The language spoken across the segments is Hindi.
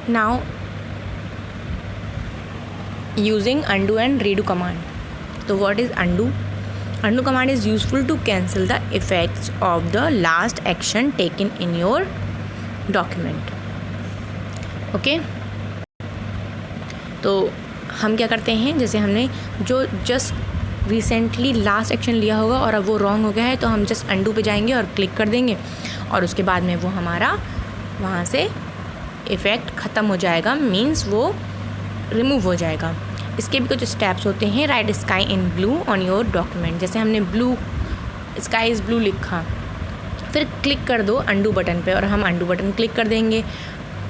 Now using undo and redo command. So what is undo? Undo command is useful to cancel the effects of the last action taken in your document. Okay? तो हम क्या करते हैं, जैसे हमने जो जस्ट रिसेंटली लास्ट एक्शन लिया होगा और अब वो रॉन्ग हो गया है, तो हम जस्ट अंडू पे जाएंगे और क्लिक कर देंगे और उसके बाद में वो हमारा वहाँ से इफ़ेक्ट ख़त्म हो जाएगा, मीन्स वो रिमूव हो जाएगा. इसके भी कुछ स्टेप्स होते हैं. Right sky in blue on your document. जैसे हमने ब्लू, स्काई इज़ ब्लू लिखा, फिर क्लिक कर दो अंडू बटन पे और हम अंडू बटन क्लिक कर देंगे.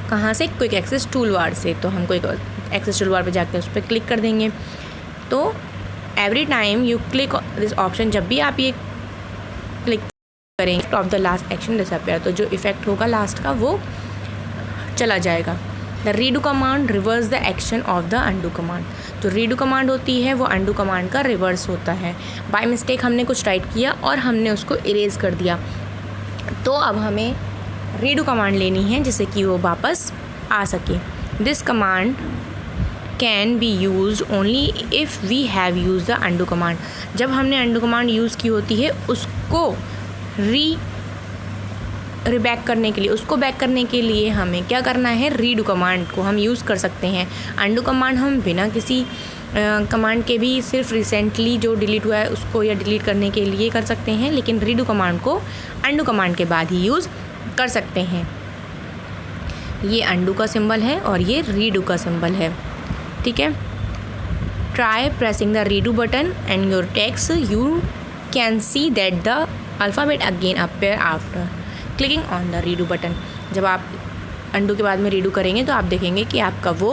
कहाँ से? क्विक एक्सेस टूल बार से. तो हम क्विक एक्सेस टूल बार पर जाकर उस पर क्लिक कर देंगे. तो every time you click this option, जब भी आप ये क्लिक करेंगे of the last action disappear, तो जो इफ़ेक्ट होगा लास्ट का वो चला जाएगा. The redo command reverse the action of the undo command. जो रीडू कमांड होती है वो अंडू कमांड का रिवर्स होता है. बाय मिस्टेक हमने कुछ टाइप किया और हमने उसको इरेज कर दिया, तो अब हमें रीडू कमांड लेनी है जिससे कि वो वापस आ सके. This command can be use only if we have use the undo command. जब हमने अंडू कमांड यूज़ की होती है उसको बैक करने के लिए, उसको बैक करने के लिए हमें क्या करना है, रीडू कमांड को हम यूज़ कर सकते हैं. अंडू कमांड हम बिना किसी कमांड के भी सिर्फ रिसेंटली जो डिलीट हुआ है उसको या डिलीट करने के लिए कर सकते हैं, लेकिन रीडू कमांड को अंडू कमांड के बाद ही यूज़ कर सकते हैं. ये अंडू का सिंबल है और ये रीडू का सिंबल है. ठीक है. Try pressing the redo button and your text you can see that the alphabet again appear after clicking on the redo button. जब आप अंडू के बाद में रीडू करेंगे तो आप देखेंगे कि आपका वो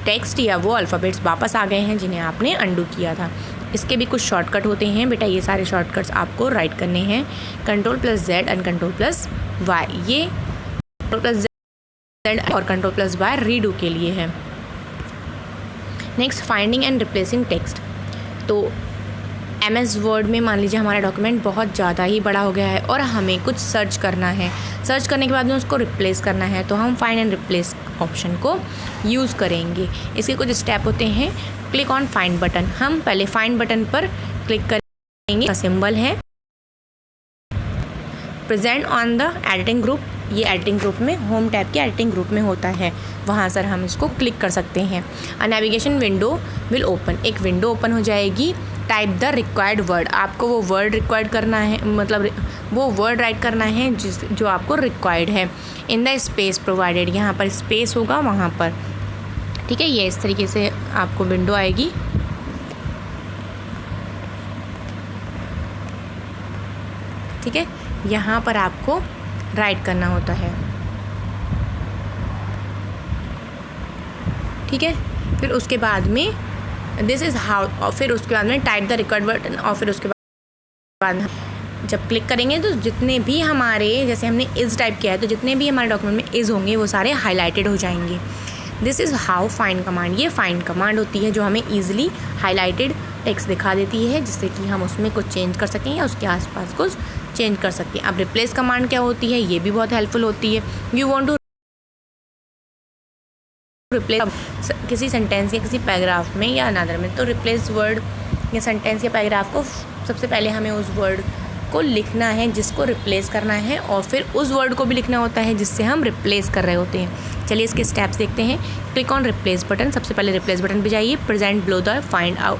टेक्स्ट या वो अल्फ़ाबेट्स वापस आ गए हैं जिन्हें आपने अंडू किया था. इसके भी कुछ शॉर्टकट होते हैं बेटा. ये सारे शॉर्टकट्स आपको राइट करने हैं. Ctrl+Z and Ctrl+Y. ये Ctrl+Z और Ctrl+Y रीडू के लिए है. Next, finding and replacing text. तो MS वर्ड में मान लीजिए हमारा डॉक्यूमेंट बहुत ज़्यादा ही बड़ा हो गया है और हमें कुछ सर्च करना है. सर्च करने के बाद में उसको रिप्लेस करना है, तो हम फाइंड एंड रिप्लेस ऑप्शन को यूज़ करेंगे. इसके कुछ स्टेप होते हैं. Click on find button. हम पहले फाइंड बटन पर क्लिक करेंगे. सिंबल है present on the editing group. ये एडिटिंग ग्रुप में, होम टैब के एडिटिंग ग्रुप में होता है, वहाँ सर हम इसको क्लिक कर सकते हैं. अ नेविगेशन विंडो विल ओपन. एक विंडो ओपन हो जाएगी. Type the required word. आपको वो वर्ड रिक्वायर्ड करना है, मतलब वो वर्ड राइट करना है जो आपको रिक्वायर्ड है. In the space provided. यहाँ पर स्पेस होगा वहाँ पर. ठीक है. ये इस तरीके से आपको विंडो आएगी. ठीक है. यहाँ पर आपको राइट करना होता है. ठीक है. फिर उसके बाद में दिस इज़ हाउ, और फिर उसके बाद में टाइप द रिक्वायर्ड वर्ड, और फिर उसके बाद जब क्लिक करेंगे तो जितने भी हमारे, जैसे हमने इज़ टाइप किया है, तो जितने भी हमारे डॉक्यूमेंट में इज़ होंगे वो सारे हाईलाइटेड हो जाएंगे. This is how find command. ये फाइंड कमांड होती है जो हमें ईजिली हाईलाइटेड टेक्स्ट दिखा देती है, जिससे कि हम उसमें कुछ चेंज कर सकें या उसके आसपास कुछ चेंज कर सकें. अब रिप्लेस कमांड क्या होती है, ये भी बहुत हेल्पफुल होती है. यू वांट टू रिप्लेस किसी सेंटेंस या किसी पैराग्राफ में या अनदर में, तो रिप्लेस वर्ड या सेंटेंस या पैराग्राफ को सबसे पहले हमें उस वर्ड को लिखना है जिसको रिप्लेस करना है, और फिर उस वर्ड को भी लिखना होता है जिससे हम रिप्लेस कर रहे होते हैं. चलिए इसके स्टेप्स देखते हैं. Click on replace button. सबसे पहले रिप्लेस बटन पे जाइए. Present below the find out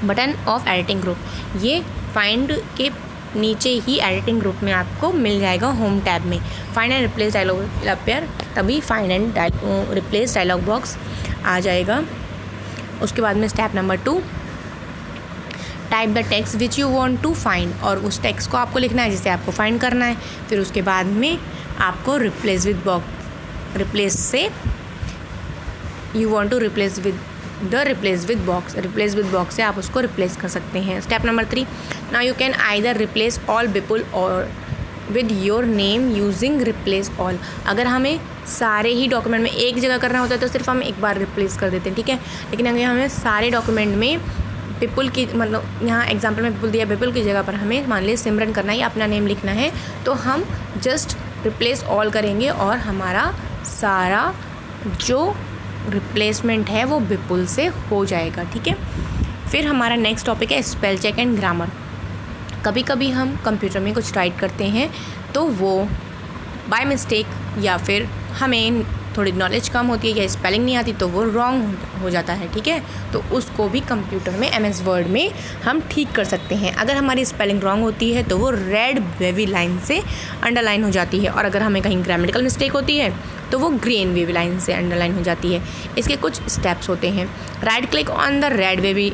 button of editing group. ये फाइंड के नीचे ही एडिटिंग ग्रुप में आपको मिल जाएगा होम टैब में. Find and replace dialog appear, तभी find and replace dialog box आ जाएगा. उसके बाद में step number 2, type the text which you want to find. और उस टेक्स्ट को आपको लिखना है जिसे आपको फाइंड करना है. फिर उसके बाद में आपको रिप्लेस विद बॉक्स, रिप्लेस से you want to replace with the replace with box. Replace with box से आप उसको रिप्लेस कर सकते हैं. Step number 3, now you can either replace all people or with your name using replace all. अगर हमें सारे ही डॉक्यूमेंट में एक जगह करना होता है तो सिर्फ हम एक बार रिप्लेस कर देते हैं. ठीक है. लेकिन अगर हमें सारे डॉक्यूमेंट में पीपल की, मतलब यहाँ एग्जाम्पल में पीपल दिया, पीपल की जगह पर हमें मान लीजिए सिमरन करना है या अपना नेम लिखना है, तो हम जस्ट रिप्लेस ऑल करेंगे और हमारा सारा जो रिप्लेसमेंट है वो विपुल से हो जाएगा। ठीक है, फिर हमारा नेक्स्ट टॉपिक है स्पेल चेक एंड ग्रामर। कभी कभी हम कंप्यूटर में कुछ टाइप करते हैं तो वो बाय मिस्टेक या फिर हमें थोड़ी नॉलेज कम होती है या स्पेलिंग नहीं आती तो वो रॉन्ग हो जाता है। ठीक है, तो उसको भी कंप्यूटर में MS वर्ड में हम ठीक कर सकते हैं। अगर हमारी स्पेलिंग रॉन्ग होती है तो वो रेड वेवी लाइन से अंडरलाइन हो जाती है, और अगर हमें कहीं ग्रामेटिकल मिस्टेक होती है तो वो ग्रीन वेवी लाइन से अंडरलाइन हो जाती है। इसके कुछ स्टेप्स होते हैं। Right click on the red wavy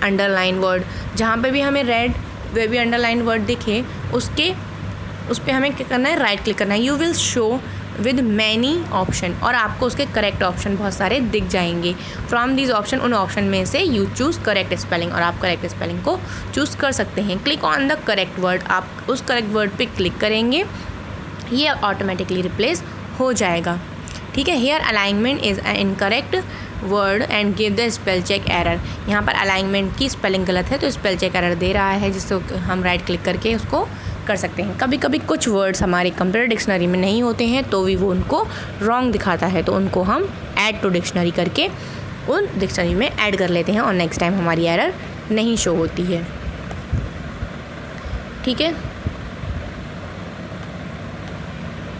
underline word, जहाँ पे भी हमें रेड वेवी अंडरलाइन वर्ड दिखे उस पर हमें क्या करना है, राइट क्लिक करना है। You will show with many option, और आपको उसके करेक्ट ऑप्शन बहुत सारे दिख जाएंगे। फ्रॉम दीज ऑप्शन, उन ऑप्शन में से यू चूज़ करेक्ट स्पेलिंग, और आप करेक्ट स्पेलिंग को चूज़ कर सकते हैं। Click on the correct word, आप उस करेक्ट वर्ड पे क्लिक करेंगे, ये ऑटोमेटिकली रिप्लेस हो जाएगा। ठीक है, here alignment is incorrect word and give the spell check error. यहाँ पर अलाइनमेंट की स्पेलिंग गलत है तो स्पेल चेक एरर दे रहा है, जिससे हम राइट क्लिक करके उसको कर सकते हैं। कभी कभी कुछ वर्ड्स हमारे कंप्यूटर डिक्शनरी में नहीं होते हैं तो भी वो उनको रॉन्ग दिखाता है, तो उनको हम ऐड टू डिक्शनरी करके उन डिक्शनरी में ऐड कर लेते हैं और नेक्स्ट टाइम हमारी एरर नहीं शो होती है। ठीक है।